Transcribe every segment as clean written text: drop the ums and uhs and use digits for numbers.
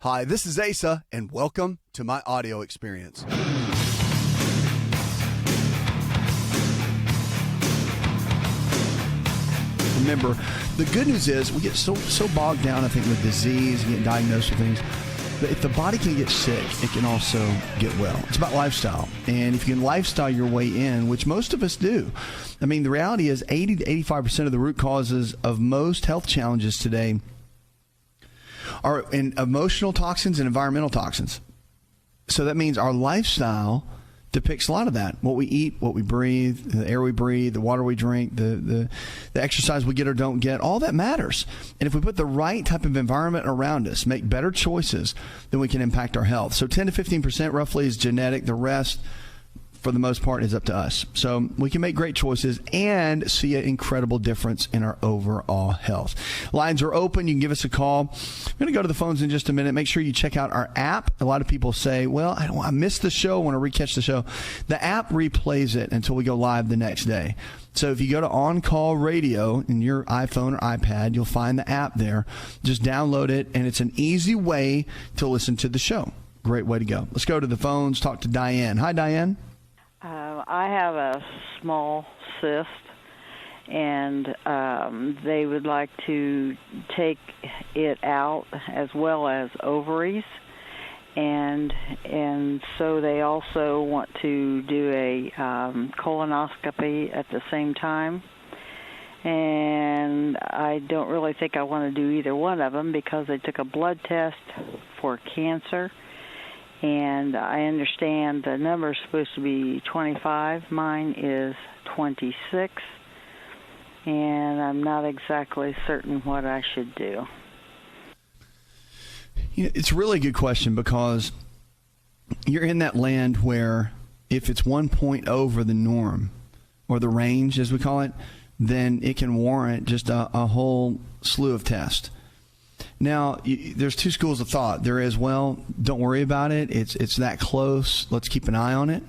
Hi, this is Asa, and welcome to my audio experience. Remember, the good news is we get so bogged down, I think, with disease and get diagnosed with things. But if the body can get sick, it can also get well. It's about lifestyle. And if you can lifestyle your way in, which most of us do. I mean, the reality is 80 to 85% of the root causes of most health challenges today are in emotional toxins and environmental toxins. So that means our lifestyle depicts a lot of that. What we eat, what we breathe, the air we breathe, the water we drink, the exercise we get or don't get, all that matters. And if we put the right type of environment around us, make better choices, then we can impact our health. So 10 to 15% roughly is genetic. The rest, for the most part, is up to us. So we can make great choices and see an incredible difference in our overall health. Lines are open. You can give us a call. I'm going to go to the phones in just a minute. Make sure you check out our app. A lot of people say, well, I missed the show. I want to recatch the show. The app replays it until we go live the next day. So if you go to On Call Radio in your iPhone or iPad, you'll find the app there. Just download it, and it's an easy way to listen to the show. Great way to go. Let's go to the phones, talk to Diane. Hi, Diane. I have a small cyst, and they would like to take it out as well as ovaries, and so they also want to do a colonoscopy at the same time. And I don't really think I want to do either one of them because they took a blood test for cancer. And I understand the number is supposed to be 25. Mine is 26. And I'm not exactly certain what I should do. You know, it's a really good question because you're in that land where if it's 1 point over the norm, or the range as we call it, then it can warrant just a whole slew of tests. Now, there's two schools of thought. There is, well, don't worry about it. It's that close. Let's keep an eye on it.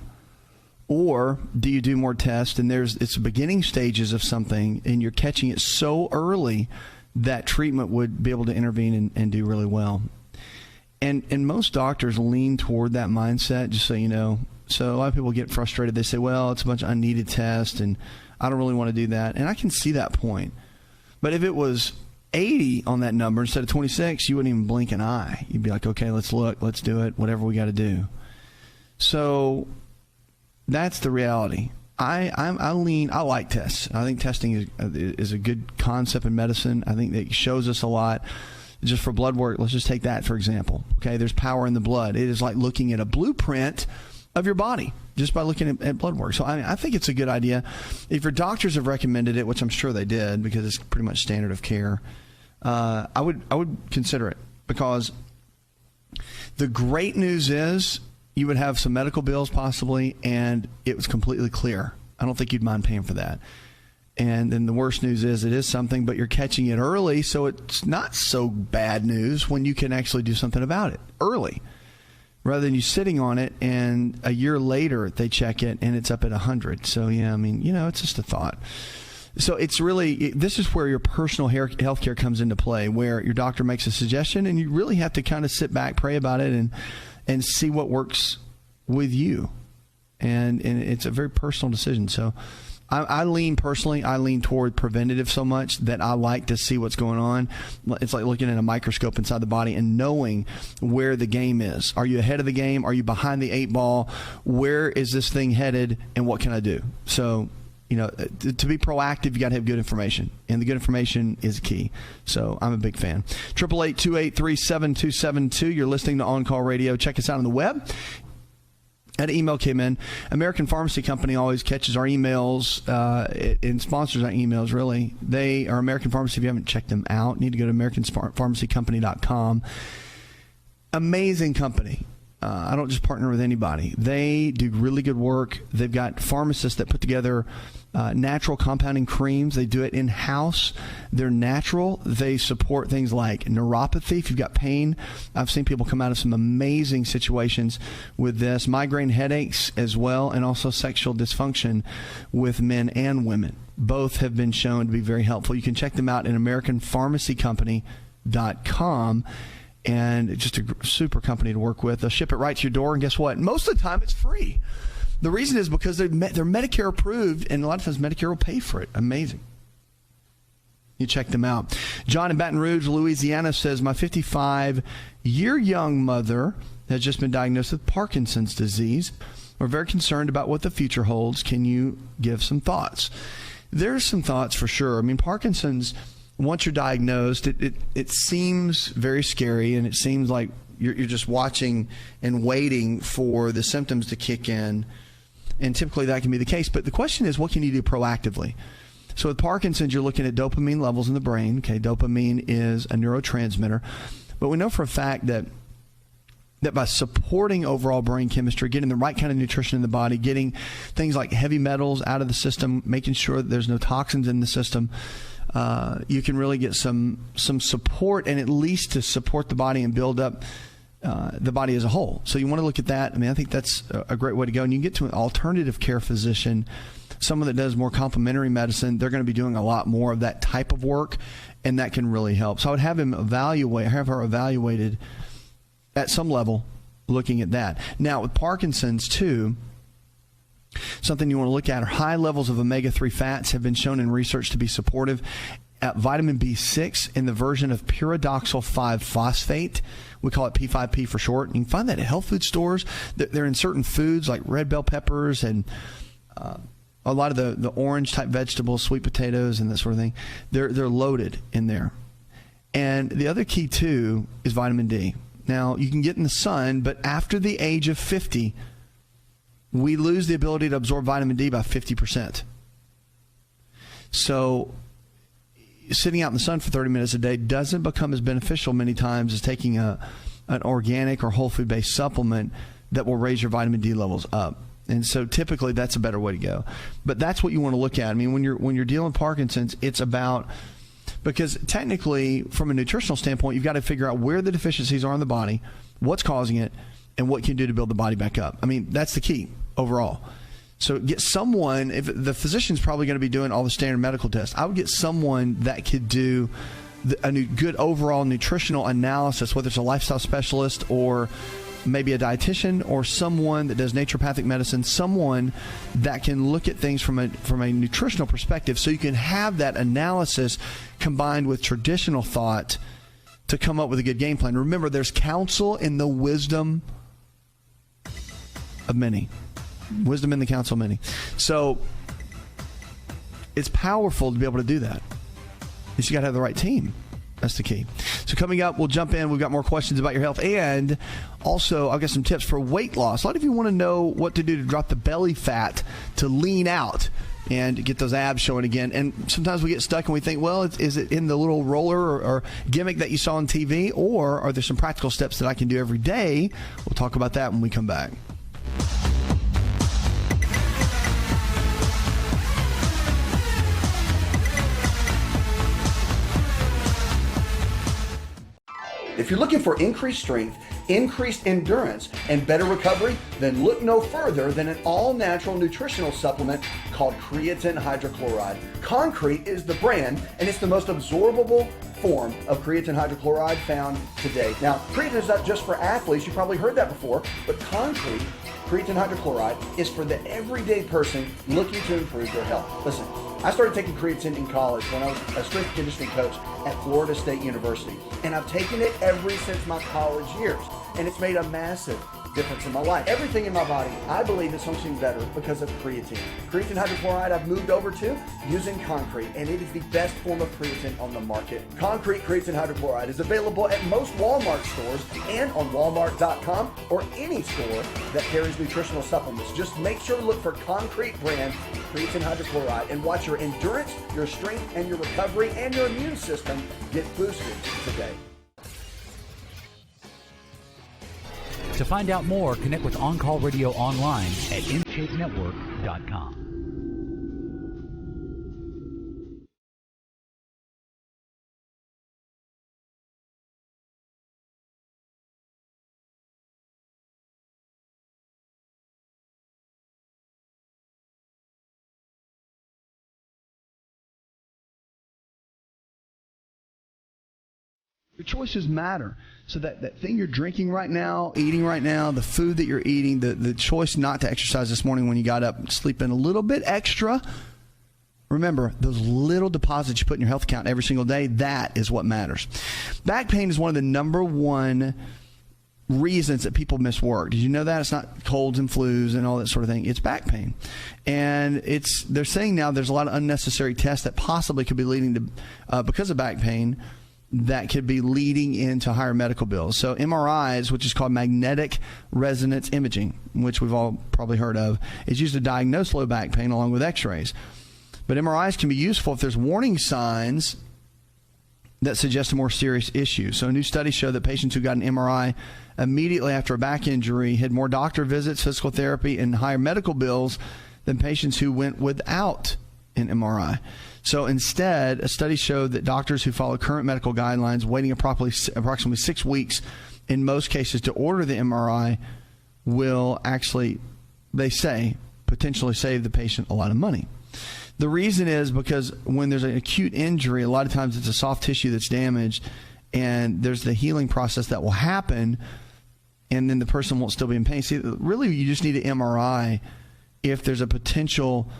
Or do you do more tests? And it's the beginning stages of something, and you're catching it so early that treatment would be able to intervene and do really well. And most doctors lean toward that mindset, just so you know. So a lot of people get frustrated. They say, well, it's a bunch of unneeded tests, and I don't really want to do that. And I can see that point. But if it was 80 on that number instead of 26, you wouldn't even blink an eye. You'd be like, okay, let's look, let's do it, whatever we got to do. So that's the reality. I like tests. I think testing is a good concept in medicine. I think that it shows us a lot. Just for blood work, let's just take that for example. Okay, there's power in the blood. It is like looking at a blueprint of your body just by looking at blood work. So I think it's a good idea. If your doctors have recommended it, which I'm sure they did because it's pretty much standard of care, I would consider it, because the great news is you would have some medical bills possibly, and it was completely clear. I don't think you'd mind paying for that. And then the worst news is it is something, but you're catching it early, so it's not so bad news when you can actually do something about it early, rather than you sitting on it and a year later they check it and it's up at 100. So, yeah, I mean, it's just a thought. So it's really, this is where your personal health care comes into play, where your doctor makes a suggestion and you really have to kind of sit back, pray about it, and see what works with you. And it's a very personal decision. So I lean toward preventative so much that I like to see what's going on. It's like looking at a microscope inside the body and knowing where the game is. Are you ahead of the game? Are you behind the 8 ball? Where is this thing headed? And what can I do? So, to be proactive, you got to have good information. And the good information is key. So I'm a big fan. 888-283-7272. You're listening to On Call Radio. Check us out on the web. An email came in. American Pharmacy Company always catches our emails and sponsors our emails, really. They are American Pharmacy. If you haven't checked them out, you need to go to AmericanPharmacyCompany.com. Amazing company. I don't just partner with anybody. They do really good work. They've got pharmacists that put together natural compounding creams. They do it in-house. They're natural. They support things like neuropathy. If you've got pain, I've seen people come out of some amazing situations with this. Migraine headaches as well, and also sexual dysfunction with men and women. Both have been shown to be very helpful. You can check them out at AmericanPharmacyCompany.com. and just a super company to work with. They'll ship it right to your door, and guess what? Most of the time, it's free. The reason is because they're Medicare approved, and a lot of times Medicare will pay for it. Amazing. You check them out. John in Baton Rouge, Louisiana says, my 55-year young mother has just been diagnosed with Parkinson's disease. We're very concerned about what the future holds. Can you give some thoughts? There's some thoughts for sure. I mean, Parkinson's, once you're diagnosed, it seems very scary, and it seems like you're just watching and waiting for the symptoms to kick in, and typically that can be the case. But the question is, what can you do proactively? So with Parkinson's, you're looking at dopamine levels in the brain. Okay, dopamine is a neurotransmitter, but we know for a fact that by supporting overall brain chemistry, getting the right kind of nutrition in the body, getting things like heavy metals out of the system, making sure that there's no toxins in the system, you can really get some support, and at least to support the body and build up the body as a whole. So you want to look at that. I mean, I think that's a great way to go. And you get to an alternative care physician, someone that does more complementary medicine. They're going to be doing a lot more of that type of work, and that can really help. So I would have her evaluated at some level, looking at that. Now, with Parkinson's, too, something you want to look at are high levels of omega-3 fats have been shown in research to be supportive. Vitamin B6 in the version of pyridoxal 5-phosphate. We call it P5P for short. You can find that at health food stores. They're in certain foods like red bell peppers and a lot of the orange-type vegetables, sweet potatoes and that sort of thing. They're loaded in there. And the other key, too, is vitamin D. Now, you can get in the sun, but after the age of 50, we lose the ability to absorb vitamin D by 50%. So sitting out in the sun for 30 minutes a day doesn't become as beneficial many times as taking an organic or whole food-based supplement that will raise your vitamin D levels up. And so typically that's a better way to go. But that's what you want to look at. I mean, when you're dealing with Parkinson's, it's about... Because technically, from a nutritional standpoint, you've got to figure out where the deficiencies are in the body, what's causing it, and what you can do to build the body back up. I mean, that's the key overall. So get someone, if the physician's probably going to be doing all the standard medical tests, I would get someone that could do a good overall nutritional analysis, whether it's a lifestyle specialist or maybe a dietitian or someone that does naturopathic medicine, someone that can look at things from a nutritional perspective, so you can have that analysis combined with traditional thought to come up with a good game plan. Remember, there's counsel in the wisdom of many. Wisdom in the counsel of many. So it's powerful to be able to do that. You got to have the right team. That's the key. So coming up, we'll jump in. We've got more questions about your health. And also, I'll get some tips for weight loss. A lot of you want to know what to do to drop the belly fat, to lean out and get those abs showing again. And sometimes we get stuck and we think, well, is it in the little roller or gimmick that you saw on TV? Or are there some practical steps that I can do every day? We'll talk about that when we come back. If you're looking for increased strength, increased endurance, and better recovery, then look no further than an all-natural nutritional supplement called creatine hydrochloride. Concrete is the brand, and it's the most absorbable form of creatine hydrochloride found today. Now, creatine is not just for athletes. You've probably heard that before, but creatine hydrochloride is for the everyday person looking to improve their health. Listen, I started taking creatine in college when I was a strength and conditioning coach at Florida State University. And I've taken it ever since my college years. And it's made a massive difference in my life. Everything in my body, I believe, is functioning better because of creatine. Creatine hydrochloride I've moved over to using Concrete, and it is the best form of creatine on the market. Concrete creatine hydrochloride is available at most Walmart stores and on Walmart.com or any store that carries nutritional supplements. Just make sure to look for Concrete brand creatine hydrochloride and watch your endurance, your strength, and your recovery and your immune system get boosted today. To find out more, connect with On Call Radio online at InShapeNetwork.com. Your choices matter. So that thing you're drinking right now, eating right now, the food that you're eating, the choice not to exercise this morning when you got up, sleeping a little bit extra. Remember, those little deposits you put in your health account every single day, that is what matters. Back pain is one of the number one reasons that people miss work. Did you know that? It's not colds and flus and all that sort of thing. It's back pain. And they're saying now there's a lot of unnecessary tests that possibly could be leading to, because of back pain, that could be leading into higher medical bills. So MRIs, which is called magnetic resonance imaging, which we've all probably heard of, is used to diagnose low back pain along with x-rays. But MRIs can be useful if there's warning signs that suggest a more serious issue. So a new study showed that patients who got an MRI immediately after a back injury had more doctor visits, physical therapy, and higher medical bills than patients who went without an MRI. So instead, a study showed that doctors who follow current medical guidelines, waiting approximately 6 weeks in most cases to order the MRI, will actually, they say, potentially save the patient a lot of money. The reason is because when there's an acute injury, a lot of times it's a soft tissue that's damaged, and there's the healing process that will happen, and then the person won't still be in pain. See, really, you just need an MRI if there's a potential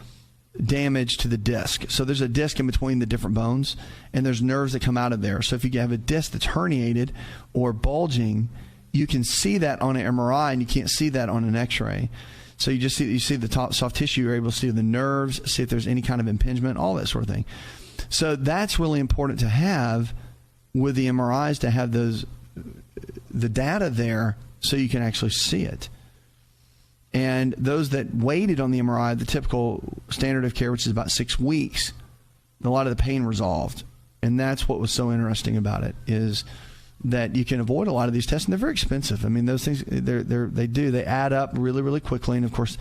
damage to the disc. So there's a disc in between the different bones, and there's nerves that come out of there. So if you have a disc that's herniated or bulging, you can see that on an MRI, and you can't see that on an X-ray. So you see the top soft tissue. You're able to see the nerves, see if there's any kind of impingement, all that sort of thing. So that's really important to have with the MRIs, to have the data there so you can actually see it. And those that waited on the MRI, the typical standard of care, which is about 6 weeks, a lot of the pain resolved. And that's what was so interesting about it, is that you can avoid a lot of these tests, and they're very expensive. I mean, those things, they add up really, really quickly. And of course,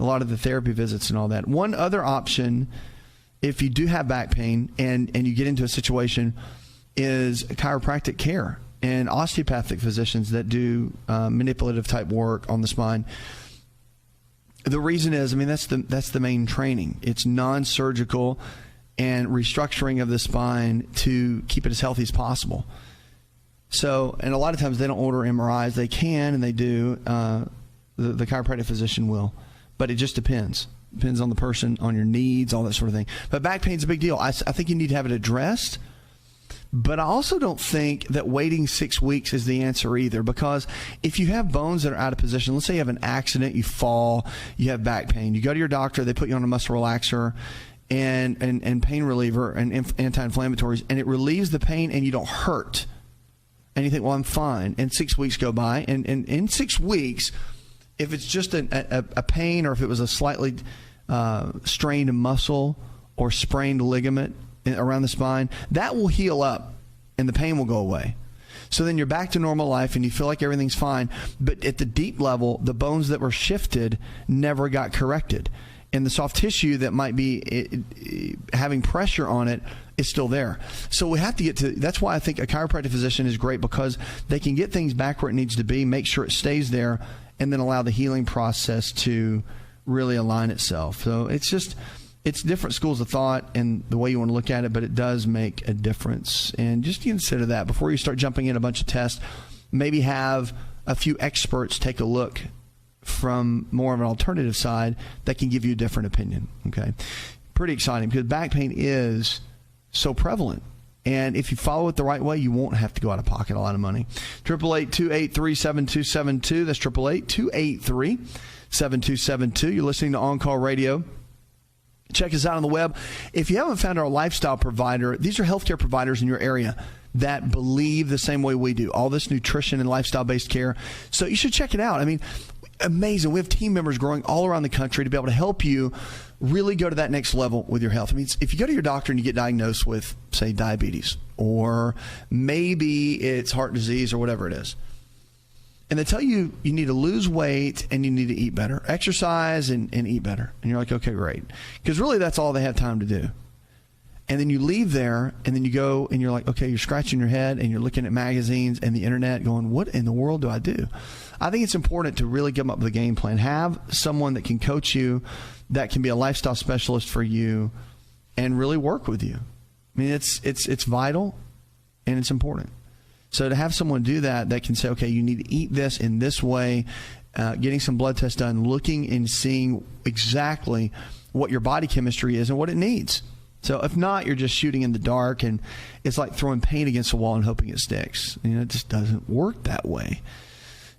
a lot of the therapy visits and all that. One other option, if you do have back pain and you get into a situation, is chiropractic care and osteopathic physicians that do manipulative type work on the spine. The reason is, I mean, that's the main training. It's non-surgical and restructuring of the spine to keep it as healthy as possible. So, and a lot of times they don't order MRIs. They can, and they do. The chiropractic physician will. But it just depends. Depends on the person, on your needs, all that sort of thing. But back pain's a big deal. I think you need to have it addressed. But I also don't think that waiting 6 weeks is the answer either, because if you have bones that are out of position, let's say you have an accident, you fall, you have back pain, you go to your doctor, they put you on a muscle relaxer and pain reliever and anti-inflammatories, and it relieves the pain and you don't hurt. And you think, well, I'm fine. And 6 weeks go by, and in 6 weeks, if it's just a pain, or if it was a slightly strained muscle or sprained ligament around the spine, that will heal up and the pain will go away. So then you're back to normal life and you feel like everything's fine. But at the deep level, the bones that were shifted never got corrected. And the soft tissue that might be having pressure on it is still there. So we have to get to, that's why I think a chiropractic physician is great, because they can get things back where it needs to be, make sure it stays there, and then allow the healing process to really align itself. So it's different schools of thought and the way you want to look at it, but it does make a difference. And just consider that before you start jumping in a bunch of tests. Maybe have a few experts take a look from more of an alternative side that can give you a different opinion. Okay, pretty exciting, because back pain is so prevalent, and if you follow it the right way, you won't have to go out of pocket a lot of money. 888-283-7272. That's 888-283-7272. You're listening to On Call Radio. Check us out on the web. If you haven't found our lifestyle provider, these are healthcare providers in your area that believe the same way we do, all this nutrition and lifestyle-based care. So you should check it out. I mean, amazing. We have team members growing all around the country to be able to help you really go to that next level with your health. I mean, if you go to your doctor and you get diagnosed with, say, diabetes, or maybe it's heart disease or whatever it is, and they tell you you need to lose weight and you need to eat better, exercise and eat better. And you're like, okay, great. Because really that's all they have time to do. And then you leave there and then you go and you're like, okay, you're scratching your head and you're looking at magazines and the internet going, what in the world do I do? I think it's important to really come up with a game plan. Have someone that can coach you, that can be a lifestyle specialist for you, and really work with you. I mean, it's vital and it's important. So to have someone do that can say, okay, you need to eat this in this way, getting some blood tests done, looking and seeing exactly what your body chemistry is and what it needs. So if not, you're just shooting in the dark, and it's like throwing paint against the wall and hoping it sticks. It just doesn't work that way.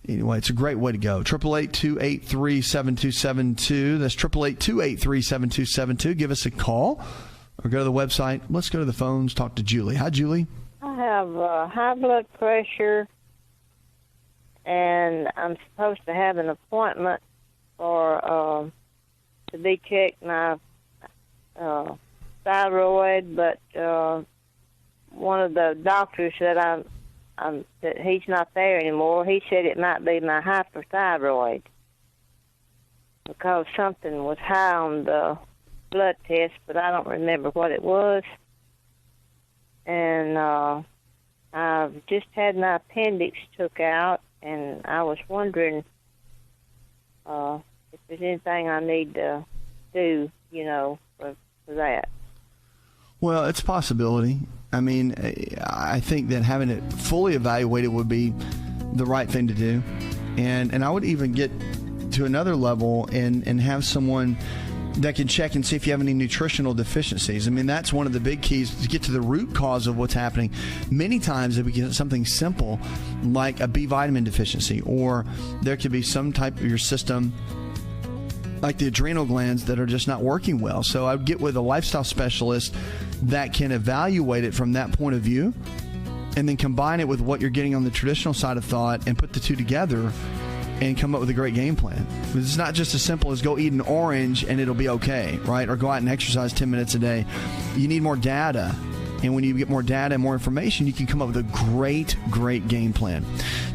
Anyway, it's a great way to go. 888-283-7272. That's 888-283-7272. Give us a call or go to the website. Let's go to the phones, talk to Julie. Hi, Julie. I have high blood pressure, and I'm supposed to have an appointment for to be checked my thyroid, but one of the doctors said that he's not there anymore. He said it might be my hyperthyroid because something was high on the blood test, but I don't remember what it was. And I've just had my appendix took out, and I was wondering if there's anything I need to do, for that. Well, it's a possibility. I mean, I think that having it fully evaluated would be the right thing to do. And I would even get to another level and have someone that can check and see if you have any nutritional deficiencies. I mean, that's one of the big keys to get to the root cause of what's happening. Many times it would get something simple like a B vitamin deficiency, or there could be some type of your system like the adrenal glands that are just not working well. So I would get with a lifestyle specialist that can evaluate it from that point of view and then combine it with what you're getting on the traditional side of thought and put the two together and come up with a great game plan. It's not just as simple as go eat an orange and it'll be okay, right? Or go out and exercise 10 minutes a day. You need more data. And when you get more data and more information, you can come up with a great, great game plan.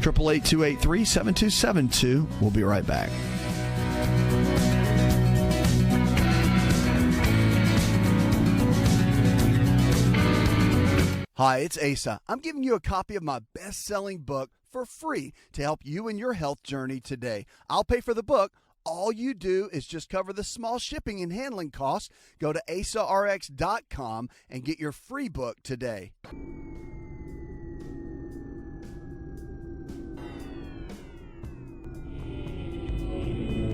888-283-7272. We'll be right back. Hi, it's Asa. I'm giving you a copy of my best-selling book for free to help you in your health journey today. I'll pay for the book. All you do is just cover the small shipping and handling costs. Go to AsaRx.com and get your free book today.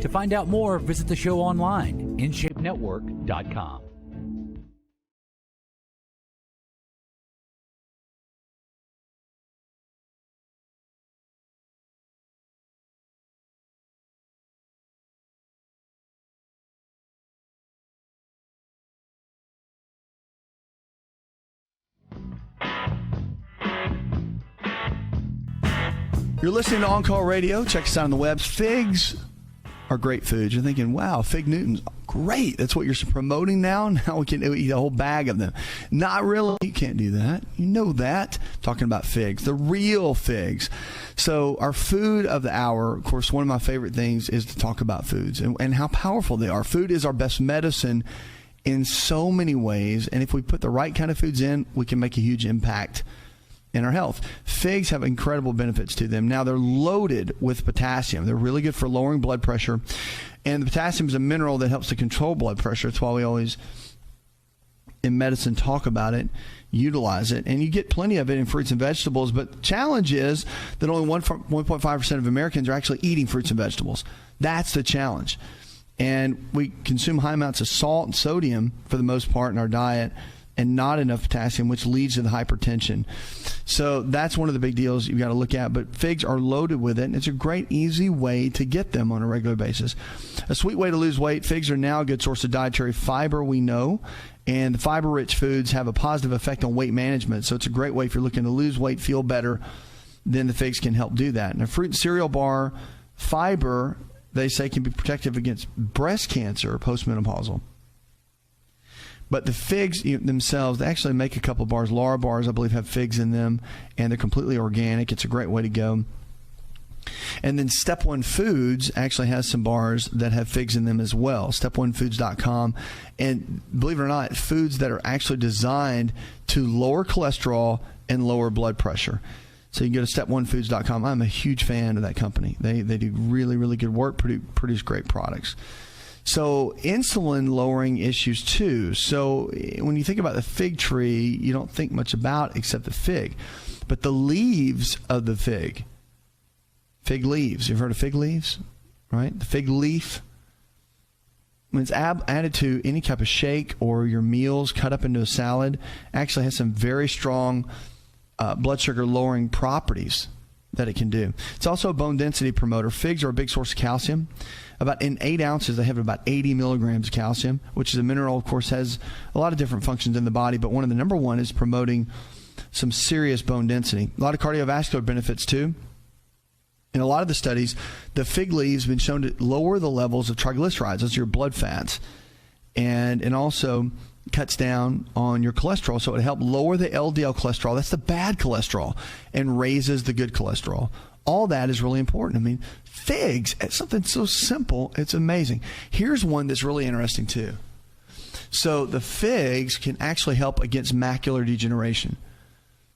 To find out more, visit the show online, InShapeNetwork.com. You're listening to On Call Radio. Check us out on the webs. Figs are great foods. You're thinking, wow, fig Newtons, great. That's what you're promoting now? Now we can eat a whole bag of them. Not really. You can't do that. You know that. I'm talking about figs, the real figs. So our food of the hour, of course, one of my favorite things is to talk about foods and how powerful they are. Food is our best medicine in so many ways. And if we put the right kind of foods in, we can make a huge impact in our health. Figs have incredible benefits to them. Now, they're loaded with potassium. They're really good for lowering blood pressure. And the potassium is a mineral that helps to control blood pressure. That's why we always, in medicine, talk about it, utilize it. And you get plenty of it in fruits and vegetables. But the challenge is that only 1.5% of Americans are actually eating fruits and vegetables. That's the challenge. And we consume high amounts of salt and sodium for the most part in our diet, and not enough potassium, which leads to the hypertension. So that's one of the big deals you've got to look at. But figs are loaded with it, and it's a great, easy way to get them on a regular basis. A sweet way to lose weight. Figs are now a good source of dietary fiber, we know. And the fiber-rich foods have a positive effect on weight management. So it's a great way if you're looking to lose weight, feel better, then the figs can help do that. And a fruit and cereal bar, fiber, they say, can be protective against breast cancer postmenopausal. But the figs themselves, they actually make a couple of bars. Laura bars, I believe, have figs in them, and they're completely organic. It's a great way to go. And then Step One Foods actually has some bars that have figs in them as well, step1foods.com. And believe it or not, foods that are actually designed to lower cholesterol and lower blood pressure. So you can go to step1foods.com. I'm a huge fan of that company. They do really, really good work, produce great products. So insulin lowering issues too. So when you think about the fig tree, you don't think much about except the fig. But the leaves of the fig leaves, you've heard of fig leaves, right? The fig leaf, when it's added to any type of shake or your meals, cut up into a salad, actually has some very strong blood sugar lowering properties that it can do. It's also a bone density promoter. Figs are a big source of calcium. About in 8 ounces, they have about 80 milligrams of calcium, which is a mineral, of course, has a lot of different functions in the body, but one of the number one is promoting some serious bone density. A lot of cardiovascular benefits too. In a lot of the studies, the fig leaves have been shown to lower the levels of triglycerides, those are your blood fats, and also cuts down on your cholesterol. So it helps lower the LDL cholesterol, that's the bad cholesterol, and raises the good cholesterol. All that is really important. I mean, figs, it's something so simple, it's amazing. Here's one that's really interesting too. So the figs can actually help against macular degeneration.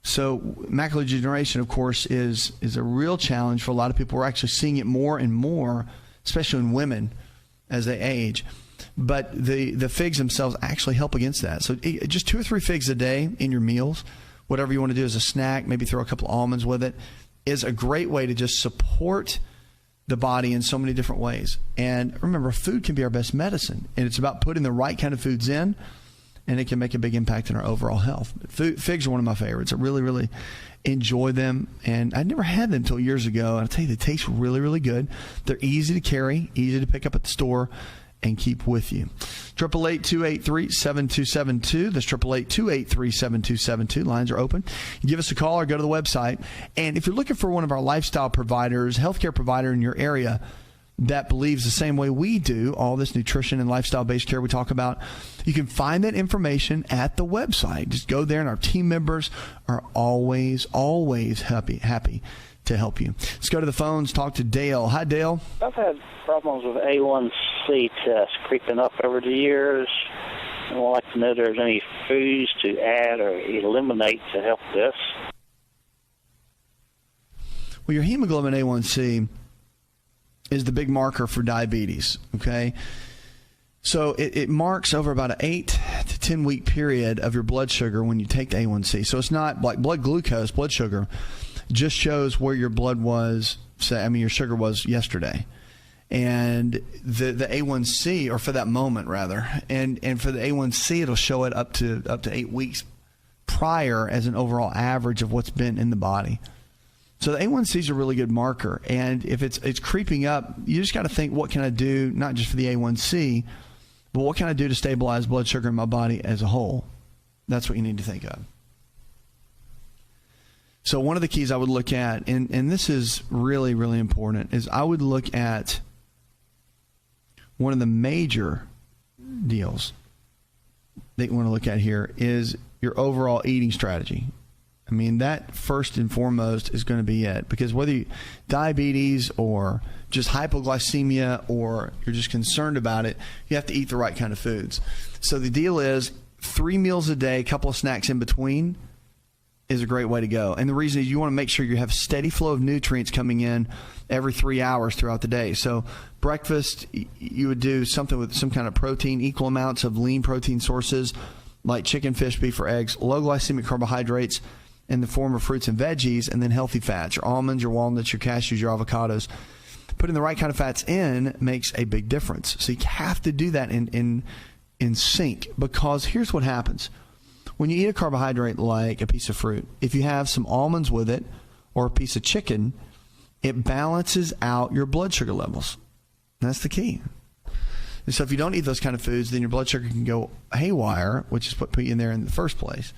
So macular degeneration, of course, is a real challenge for a lot of people. We're actually seeing it more and more, especially in women as they age. But the figs themselves actually help against that. So just 2 or 3 figs a day in your meals, whatever you want to do as a snack, maybe throw a couple of almonds with it, is a great way to just support the body in so many different ways. And remember, food can be our best medicine. And it's about putting the right kind of foods in, and it can make a big impact in our overall health. Figs are one of my favorites. I really, really enjoy them. And I never had them until years ago. And I'll tell you, they taste really, really good. They're easy to carry, easy to pick up at the store and keep with you. 888-283-7272. That's 888-283-7272. Lines are open. You give us a call or go to the website. And if you're looking for one of our lifestyle providers, healthcare provider in your area that believes the same way we do, all this nutrition and lifestyle-based care we talk about, you can find that information at the website. Just go there, and our team members are always, always happy to help you. Let's go to the phones, talk to Dale. Hi, Dale. I've had problems with A1C test creeping up over the years. And I'd like to know if there's any foods to add or eliminate to help this. Well, your hemoglobin A1C is the big marker for diabetes, okay? So it marks over about an 8 to 10 week period of your blood sugar when you take the A1C. So it's not like blood glucose, blood sugar just shows where your blood was, your sugar was yesterday. And the A1C, or for that moment rather, and for the A1C, it'll show it up to 8 weeks prior as an overall average of what's been in the body. So the A1C is a really good marker, and if it's creeping up, you just got to think, what can I do, not just for the A1C, but what can I do to stabilize blood sugar in my body as a whole? That's what you need to think of. So one of the keys I would look at, and this is really, really important, is I would look at one of the major deals that you want to look at here is your overall eating strategy. I mean, that first and foremost is going to be it, because whether you diabetes or just hypoglycemia or you're just concerned about it, you have to eat the right kind of foods. So the deal is 3 meals a day, a couple of snacks in between is a great way to go. And the reason is you want to make sure you have steady flow of nutrients coming in every 3 hours throughout the day. So breakfast, you would do something with some kind of protein, equal amounts of lean protein sources like chicken, fish, beef, or eggs, low glycemic carbohydrates in the form of fruits and veggies, and then healthy fats, your almonds, your walnuts, your cashews, your avocados. Putting the right kind of fats in makes a big difference. So you have to do that in sync, because here's what happens. When you eat a carbohydrate like a piece of fruit, if you have some almonds with it or a piece of chicken, it balances out your blood sugar levels. That's the key. And so if you don't eat those kind of foods, then your blood sugar can go haywire, which is what put you in there in the first place.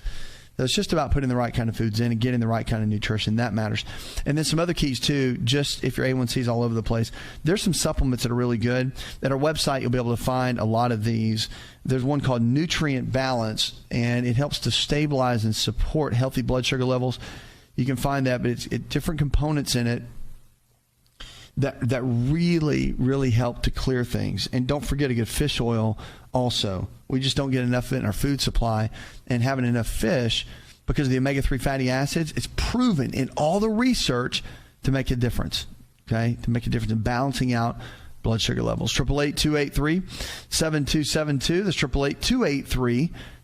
So it's just about putting the right kind of foods in and getting the right kind of nutrition. That matters. And then some other keys too, just if your A1C is all over the place, there's some supplements that are really good. At our website, you'll be able to find a lot of these. There's one called Nutrient Balance, and it helps to stabilize and support healthy blood sugar levels. You can find that, but it's different components in it that really, really help to clear things. And don't forget a good fish oil also. We just don't get enough of it in our food supply, and having enough fish, because of the omega-3 fatty acids, it's proven in all the research to make a difference, okay? To make a difference in balancing out blood sugar levels. 888-283-7272. That's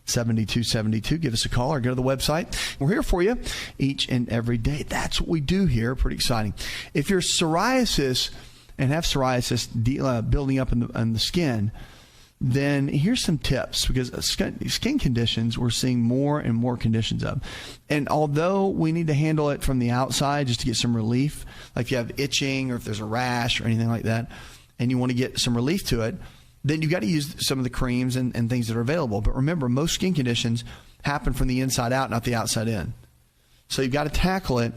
7272. Give us a call or go to the website. We're here for you each and every day. That's what we do here. Pretty exciting. If you're psoriasis and have psoriasis building up in the skin, then here's some tips, because skin conditions we're seeing more and more conditions of. And although we need to handle it from the outside just to get some relief, like if you have itching or if there's a rash or anything like that, and you want to get some relief to it, then you've got to use some of the creams and things that are available. But remember, most skin conditions happen from the inside out, not the outside in. So you've got to tackle it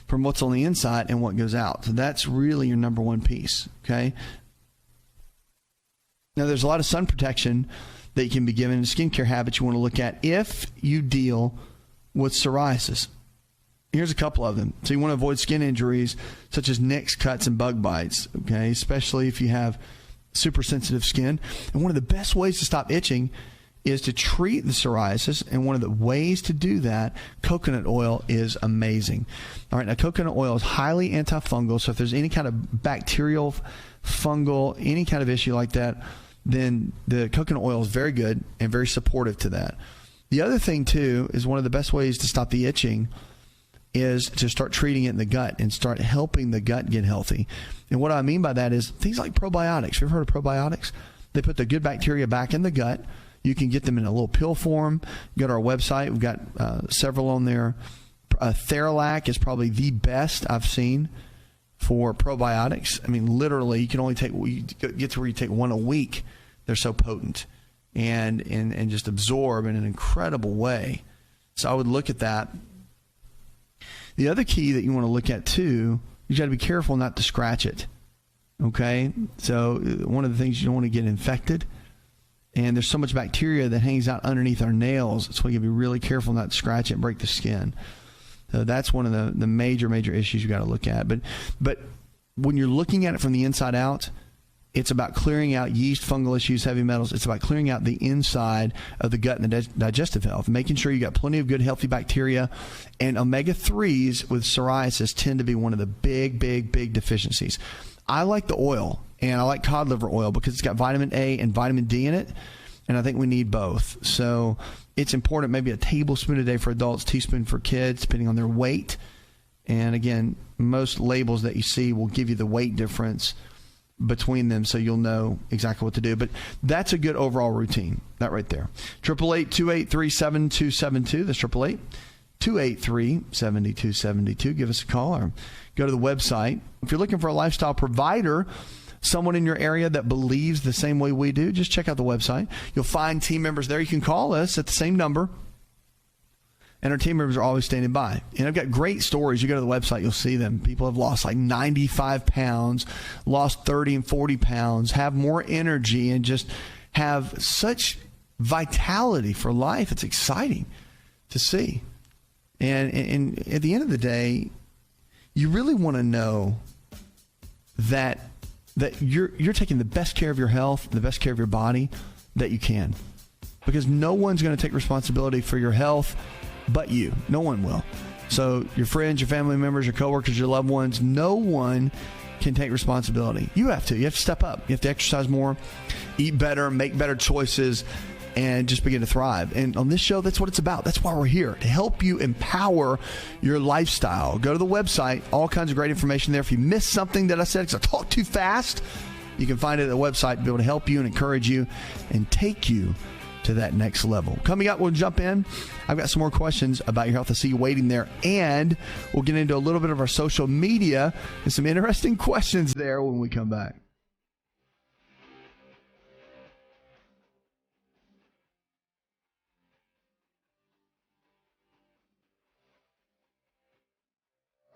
from what's on the inside and what goes out. So that's really your number one piece, okay? Now, there's a lot of sun protection that you can be given, and skincare habits you want to look at if you deal with psoriasis. Here's a couple of them. So you want to avoid skin injuries such as nicks, cuts, and bug bites, okay, especially if you have super sensitive skin. And one of the best ways to stop itching is to treat the psoriasis, and one of the ways to do that, coconut oil is amazing. All right, now coconut oil is highly antifungal, so if there's any kind of bacterial, fungal, any kind of issue like that, then the coconut oil is very good and very supportive to that. The other thing, too, is one of the best ways to stop the itching is to start treating it in the gut and start helping the gut get healthy. And what I mean by that is things like probiotics. You've heard of probiotics? They put the good bacteria back in the gut. You can get them in a little pill form. Go to our website. We've got several on there. Theralac is probably the best I've seen for probiotics. I mean, literally, you can only get to where you take one a week. They're so potent and just absorb in an incredible way. So I would look at that. The other key that you want to look at, too, you got to be careful not to scratch it. Okay? So one of the things, you don't want to get infected. And there's so much bacteria that hangs out underneath our nails. That's why you got to be really careful not to scratch it and break the skin. So that's one of the major issues you got to look at. But when you're looking at it from the inside out, it's about clearing out yeast, fungal issues, heavy metals. It's about clearing out the inside of the gut and the digestive health, making sure you got plenty of good, healthy bacteria. And omega-3s with psoriasis tend to be one of the big deficiencies. I like the oil, and I like cod liver oil because it's got vitamin A and vitamin D in it, and I think we need both. So it's important, maybe a tablespoon a day for adults, teaspoon for kids, depending on their weight. And again, most labels that you see will give you the weight difference between them, so you'll know exactly what to do. But that's a good overall routine, that right there. 888-283-7272. That's 888-283-7272. Give us a call or go to the website. If you're looking for a lifestyle provider, someone in your area that believes the same way we do, just check out the website. You'll find team members there. You can call us at the same number, and our team members are always standing by. And I've got great stories. You go to the website, you'll see them. People have lost like 95 pounds, lost 30 and 40 pounds, have more energy, and just have such vitality for life. It's exciting to see. And at the end of the day, you really want to know that you're taking the best care of your health, the best care of your body that you can. Because no one's going to take responsibility for your health but you. No one will. So your friends, your family members, your coworkers, your loved ones, no one can take responsibility. You have to. You have to step up. You have to exercise more, eat better, make better choices, and just begin to thrive. And on this show, that's what it's about. That's why we're here, to help you empower your lifestyle. Go to the website. All kinds of great information there. If you missed something that I said because I talked too fast, you can find it at the website to be able to help you and encourage you and take you to that next level. Coming up, we'll jump in. I've got some more questions about your health. I see you waiting there. And we'll get into a little bit of our social media and some interesting questions there when we come back.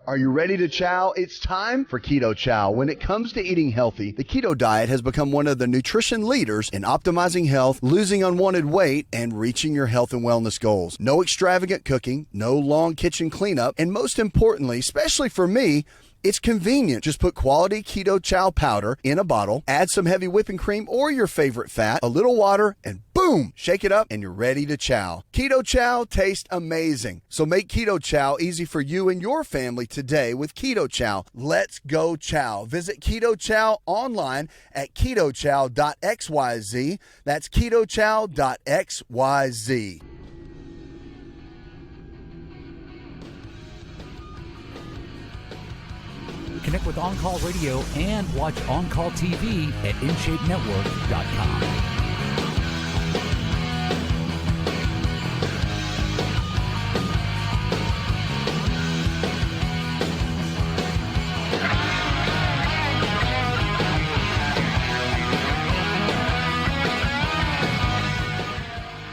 Are you ready to chow? It's time for Keto Chow. When it comes to eating healthy, the keto diet has become one of the nutrition leaders in optimizing health, losing unwanted weight, and reaching your health and wellness goals. No extravagant cooking, no long kitchen cleanup, and most importantly, especially for me, It's convenient. Just put quality Keto Chow powder in a bottle, add some heavy whipping cream or your favorite fat, a little water, and boom, shake it up and you're ready to chow. Keto Chow tastes amazing. So make Keto Chow easy for you and your family today with Keto Chow. Let's go chow. Visit Keto Chow online at ketochow.xyz. That's ketochow.xyz. Connect with On Call Radio and watch On Call TV at InShapeNetwork.com.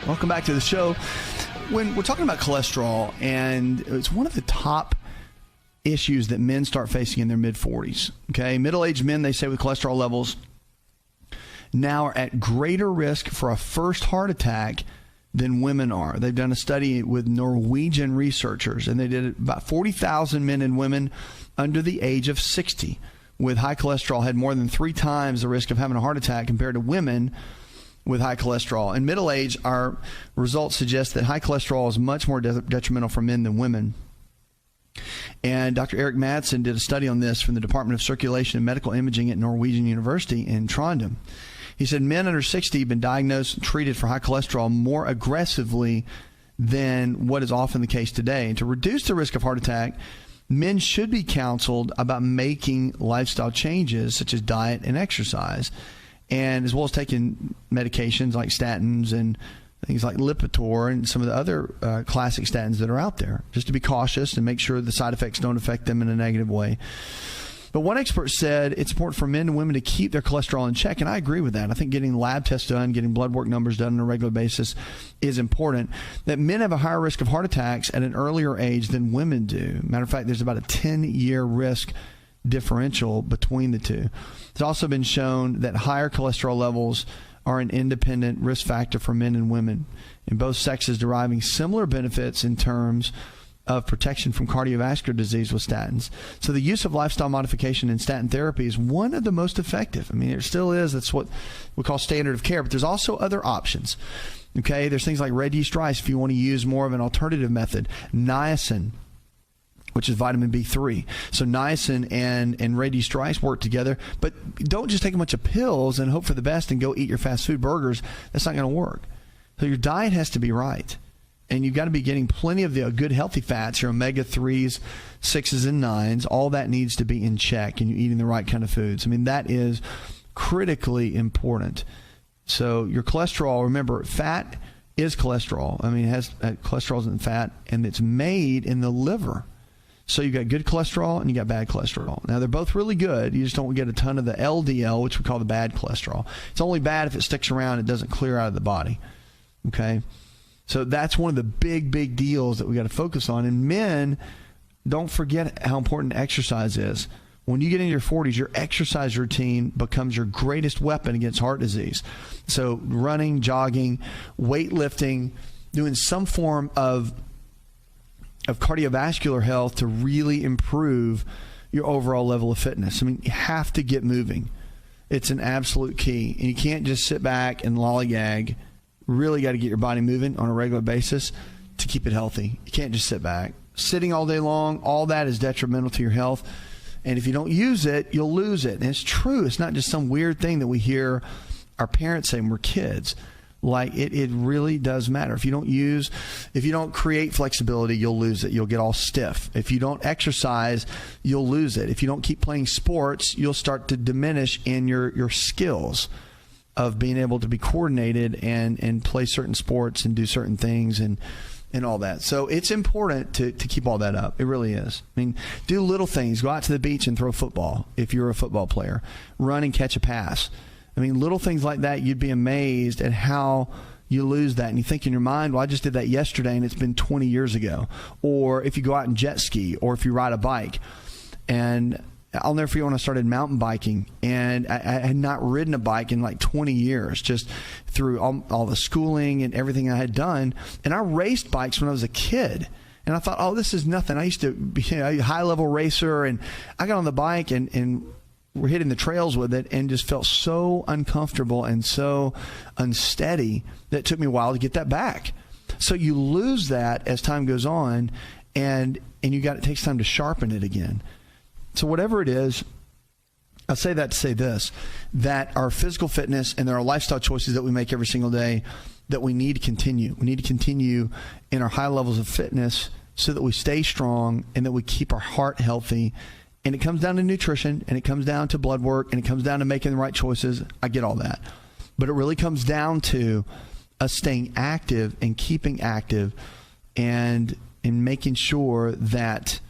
Welcome back to the show. When we're talking about cholesterol, and it's one of the top issues that men start facing in their mid-40s. Okay, middle-aged men, they say, with cholesterol levels now are at greater risk for a first heart attack than women are. They've done a study with Norwegian researchers, and they did about 40,000 men and women under the age of 60 with high cholesterol had more than 3 times the risk of having a heart attack compared to women with high cholesterol. In middle age, our results suggest that high cholesterol is much more detrimental for men than women. And Dr. Eric Madsen did a study on this from the Department of Circulation and Medical Imaging at Norwegian University in Trondheim. He said men under 60 have been diagnosed and treated for high cholesterol more aggressively than what is often the case today. And to reduce the risk of heart attack, men should be counseled about making lifestyle changes such as diet and exercise, and as well as taking medications like statins and things like Lipitor and some of the other classic statins that are out there, just to be cautious and make sure the side effects don't affect them in a negative way. But one expert said it's important for men and women to keep their cholesterol in check, and I agree with that. I think getting lab tests done, getting blood work numbers done on a regular basis is important. That men have a higher risk of heart attacks at an earlier age than women do. Matter of fact, there's about a 10-year risk differential between the two. It's also been shown that higher cholesterol levels are an independent risk factor for men and women, in both sexes deriving similar benefits in terms of protection from cardiovascular disease with statins. So the use of lifestyle modification and statin therapy is one of the most effective. I mean, it still is. That's what we call standard of care, but there's also other options. Okay, there's things like red yeast rice if you want to use more of an alternative method. Niacin, which is vitamin B3. So niacin and red yeast rice work together, but don't just take a bunch of pills and hope for the best and go eat your fast food burgers. That's not going to work. So your diet has to be right. And you've got to be getting plenty of the good healthy fats, your omega-3s, 6s, and 9s. All that needs to be in check, and you're eating the right kind of foods. I mean, that is critically important. So your cholesterol, remember, fat is cholesterol. I mean, it has cholesterol in fat, and it's made in the liver. So you got good cholesterol and you got bad cholesterol. Now, they're both really good. You just don't get a ton of the LDL, which we call the bad cholesterol. It's only bad if it sticks around. It doesn't clear out of the body. Okay? So that's one of the big deals that we got to focus on. And men, don't forget how important exercise is. When you get into your 40s, your exercise routine becomes your greatest weapon against heart disease. So running, jogging, weightlifting, doing some form of cardiovascular health to really improve your overall level of fitness. I mean, you have to get moving. It's an absolute key. And you can't just sit back and lollygag. Really got to get your body moving on a regular basis to keep it healthy. You can't just sit back. Sitting all day long, all that is detrimental to your health. And if you don't use it, you'll lose it. And it's true. It's not just some weird thing that we hear our parents say when we're kids. Like, it really does matter. If you don't create flexibility, you'll lose it. You'll get all stiff. If you don't exercise, you'll lose it. If you don't keep playing sports, you'll start to diminish in your skills of being able to be coordinated and play certain sports and do certain things and all that. So it's important to keep all that up. It really is. I mean, do little things. Go out to the beach and throw football if you're a football player. Run and catch a pass. I mean, little things like that, you'd be amazed at how you lose that. And you think in your mind, well, I just did that yesterday and it's been 20 years ago. Or if you go out and jet ski or if you ride a bike. And I'll never forget when I started mountain biking, and I had not ridden a bike in like 20 years, just through all the schooling and everything I had done. And I raced bikes when I was a kid. And I thought, oh, this is nothing. I used to be a high-level racer, and I got on the bike and we're hitting the trails with it and just felt so uncomfortable and so unsteady that it took me a while to get that back. So you lose that as time goes on, and it takes time to sharpen it again. So whatever it is, I say that to say this, that our physical fitness and there are lifestyle choices that we make every single day that we need to continue. We need to continue in our high levels of fitness so that we stay strong and that we keep our heart healthy. And it comes down to nutrition, and it comes down to blood work, and it comes down to making the right choices. I get all that. But it really comes down to us staying active and keeping active and making sure that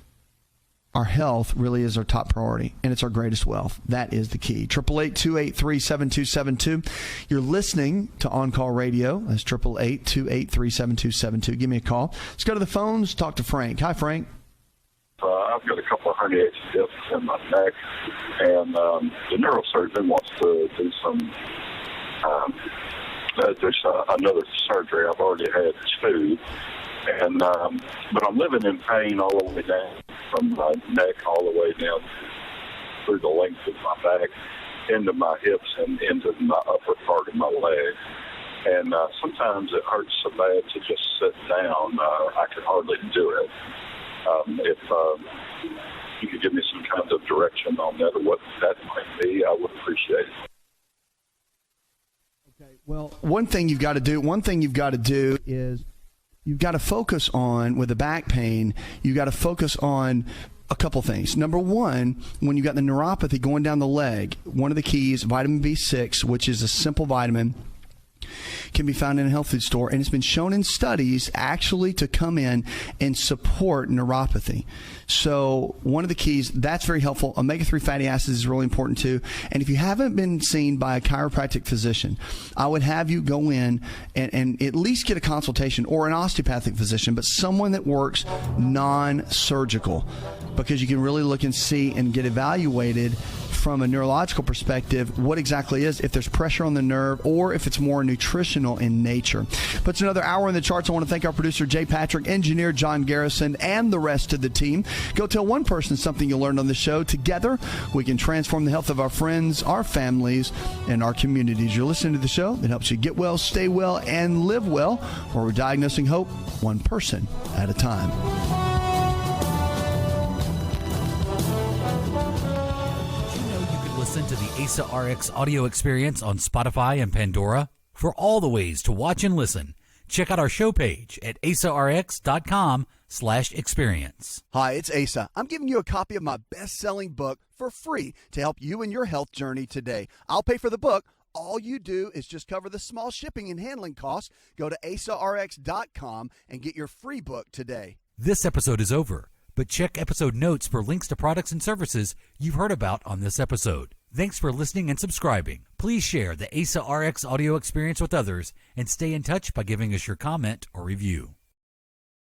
our health really is our top priority, and it's our greatest wealth. That is the key. 888-283-7272. You're listening to On Call Radio. That's 888-283-7272. Give me a call. Let's go to the phones, talk to Frank. Hi, Frank. I've got a couple of herniated discs in my neck, and the neurosurgeon wants to do some, there's another surgery. I've already had 2, and but I'm living in pain all the way down from my neck all the way down through the length of my back, into my hips, and into my upper part of my leg. And sometimes it hurts so bad to just sit down. I can hardly do it. If you could give me some kind of direction on that or what that might be, I would appreciate it. Okay. Well, one thing you've got to do is you've got to focus on, with the back pain, you've got to focus on a couple things. Number one, when you've got the neuropathy going down the leg, one of the keys, vitamin B6, which is a simple vitamin, can be found in a health food store, and it's been shown in studies actually to come in and support neuropathy. So one of the keys, that's very helpful. Omega-3 fatty acids is really important too. And if you haven't been seen by a chiropractic physician, I would have you go in and at least get a consultation, or an osteopathic physician, but someone that works non-surgical, because you can really look and see and get evaluated from a neurological perspective what exactly is, if there's pressure on the nerve or if it's more nutritional in nature. But it's another hour in the charts. I want to thank our producer, Jay Patrick, engineer John Garrison, and the rest of the team. Go tell one person something you learned on the show. Together, we can transform the health of our friends, our families, and our communities. You're listening to the show that helps you get well, stay well, and live well, where we're diagnosing hope one person at a time. Listen to the AsaRx audio experience on Spotify and Pandora. For all the ways to watch and listen, check out our show page at asarx.com/experience. Hi, it's Asa. I'm giving you a copy of my best-selling book for free to help you in your health journey today. I'll pay for the book. All you do is just cover the small shipping and handling costs. Go to asarx.com and get your free book today. This episode is over, but check episode notes for links to products and services you've heard about on this episode. Thanks for listening and subscribing. Please share the AsaRx audio experience with others and stay in touch by giving us your comment or review.